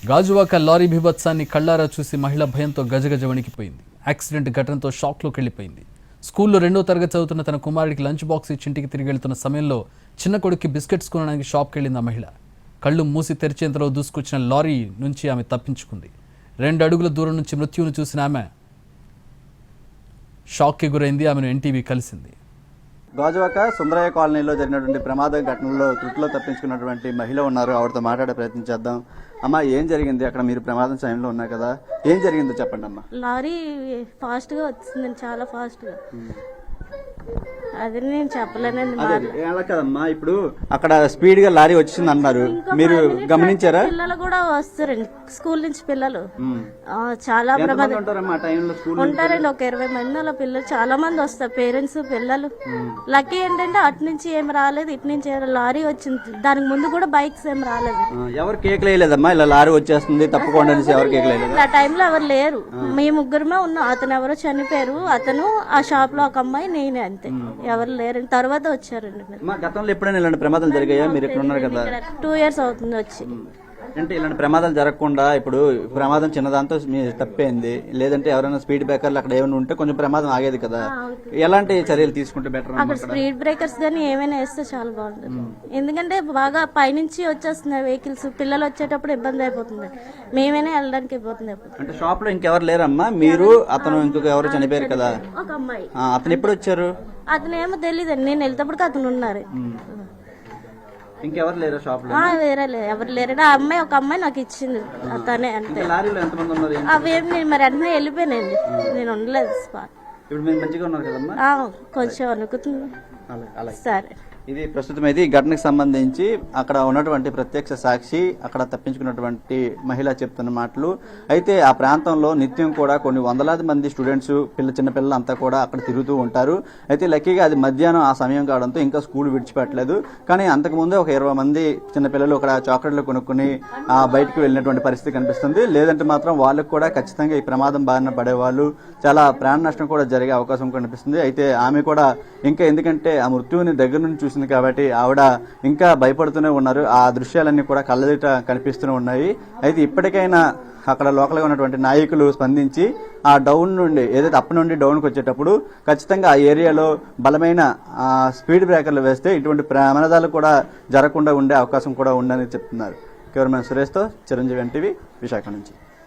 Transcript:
Gajuwaka lorry బీభత్సాన్ని కళ్లారా చూసి మహిళ భయంతో గజగజ వణికిపోయింది. యాక్సిడెంట్ ఘటనతో షాక్లోకి వెళ్లిపోయింది. స్కూల్లో 2వ తరగతి చదువుతున్న తన కుమారుడికి లంచ్ బాక్స్ ఇచ్చి ఇంటికి తిరిగి వెళ్తున్న సమయంలో చిన్న కొడుక్కి బిస్కెట్స్ కొనడానికి షాప్కి వెళ్లింది ఆ మహిళ. కళ్ళు మూసి తెరిచేంతలో దూసుకొచ్చిన లారీ నుంచి ఆమె తప్పించుకుంది. 2 అడుగుల దూరం నుంచి మృత్యువును చూసిన ఆమె షాక్కి గురైంది. ఆమెను ఎన్టీవీ కలిసింది. గాజువాక సుందరయ్య కాలనీలో జరిగినటువంటి ప్రమాద ఘటనలో త్రుటిలో తప్పించుకున్నటువంటి మహిళ ఉన్నారు. ఆవిడతో మాట్లాడే ప్రయత్నం చేద్దాం. అమ్మా, ఏం జరిగింది అక్కడ? మీరు ప్రమాదం సమయంలో ఉన్నారు కదా, ఏం జరిగిందో చెప్పండి అమ్మా. లారీ ఫాస్ట్ గా వచ్చిందండి, చాలా ఫాస్ట్ గా. అది నేను చెప్పలేనండి. ఎలా కదమ్మా, ఇప్పుడు అక్కడ స్పీడ్ గా లారీ వచ్చింది అన్నారు, మీరు గమనించారా? పిల్లలు కూడా వస్తారండి స్కూల్ నుంచి పిల్లలు. చాలా ప్రమాదం ఉంటారండి. ఒక 20 మంది అలా పిల్లలు చాలా మంది వస్తారు, పేరెంట్స్ పిల్లలు. లక్కీ ఏంటంటే అటు నుంచి ఏం రాలేదు, ఇటు నుంచి లారీ వచ్చింది. దానికి ముందు కూడా బైక్స్ ఏం రాలేదు. ఎవరు కేక్ లేదమ్మా, ఇలా లారీ వచ్చేస్తుంది తప్పకుండా అనేసి ఎవరు కేక్ లేదు. ఆ టైంలో ఎవరు లేరు, మేము ముగ్గురమే ఉన్నాం. అతను ఎవరో చనిపోయారు, అతను ఆ షాప్ లో ఒక అమ్మాయి, నేనే, అంతే. ఎవరు లేరు. తర్వాత వచ్చారండి. గతంలో ఎప్పుడైనా ఇలాంటి ప్రమాదాలు జరిగాయా? మీరు ఇక్కడ ఉన్నారు కదా, 2 years అవుతుంది వచ్చి. అంటే ఇలాంటి ప్రమాదాలు జరగకుండా ఇప్పుడు ప్రమాదం చిన్నదాంతో తప్పేంది, లేదంటే ఎవరైనా స్పీడ్ బ్రేకర్లు అక్కడ ఏమైనా ఉంటే కొంచెం ప్రమాదం ఆగేది కదా, ఎలాంటి చర్యలు తీసుకుంటే బెటర్? అక్కడ స్పీడ్ బ్రేకర్స్ గానీ ఏమైనా వేస్తే చాలా బాగుంటుంది. ఎందుకంటే బాగా పైనుంచి వచ్చేస్తున్నాయి వెహికల్స్, పిల్లలు వచ్చేటప్పుడు ఇబ్బంది అయిపోతుంది, మేమైనా వెళ్ళడానికి ఇబ్బంది అయిపోతుంది. అంటే షాప్ లో ఇంకెవరు లేరమ్మా, మీరు అతను ఇంకొక ఎవరు చనిపోయారు కదా, ఒక అమ్మాయి. అతను ఎప్పుడు వచ్చారు? అతను ఏమో తెలియదండి, నేను వెళ్తేప్పటికి అతను ఉన్నారు. ఇంకెవరు లేరు షాప్ లో? వేరే లేదు, ఎవరు లేరు. ఆ అమ్మాయి, ఒక అమ్మాయి నాకు ఇచ్చింది, అతనే, అంతే. లారీలో ఎంతమంది ఉన్నారు? అవేం నేను మరి వెంటనే వెళ్ళిపోయానండి, నేను ఉండలేదు స్పాట్. ఇప్పుడు మీరు మంచిగా ఉన్నారు కదమ్మా? కొంచెం అనుకుతుంది. సరే, ఇది ప్రస్తుతం అయితే ఈ ఘటనకు సంబంధించి అక్కడ ఉన్నటువంటి ప్రత్యక్ష సాక్షి, అక్కడ తప్పించుకున్నటువంటి మహిళ చెప్తున్న మాటలు. అయితే ఆ ప్రాంతంలో నిత్యం కూడా కొన్ని వందలాది మంది స్టూడెంట్స్, చిన్నపిల్లలు అంతా కూడా అక్కడ తిరుగుతూ ఉంటారు. అయితే లక్కీగా అది మధ్యాహ్నం ఆ సమయం కావడంతో ఇంకా స్కూల్ విడిచిపెట్టలేదు. కానీ అంతకుముందే ఒక 20 మంది చిన్నపిల్లలు అక్కడ చాక్లెట్లు కొనుక్కుని బయటకు వెళ్ళినటువంటి పరిస్థితి కనిపిస్తుంది. లేదంటే మాత్రం వాళ్ళకు కూడా ఖచ్చితంగా ఈ ప్రమాదం బారిన పడేవాళ్ళు, చాలా ప్రాణ నష్టం కూడా జరిగే అవకాశం కనిపిస్తుంది. అయితే ఆమె కూడా ఇంకా, ఎందుకంటే ఆ మృత్యువుని దగ్గర నుంచి చూసింది కాబట్టి ఆవిడ ఇంకా భయపడుతూనే ఉన్నారు. ఆ దృశ్యాలన్నీ కూడా కళ్ళెదుట కనిపిస్తూనే ఉన్నాయి. అయితే ఇప్పటికైనా అక్కడ లోకల్గా ఉన్నటువంటి నాయకులు స్పందించి ఆ డౌన్ నుండి, ఏదైతే అప్ నుండి డౌన్కి వచ్చేటప్పుడు ఖచ్చితంగా ఆ ఏరియాలో బలమైన స్పీడ్ బ్రేకర్లు వేస్తే ఇటువంటి ప్రమాదాలు కూడా జరగకుండా ఉండే అవకాశం కూడా ఉందని చెప్తున్నారు. కెమెరామెన్ సురేష్తో చిరంజీవి, ఎన్టీవీ, విశాఖ నుంచి.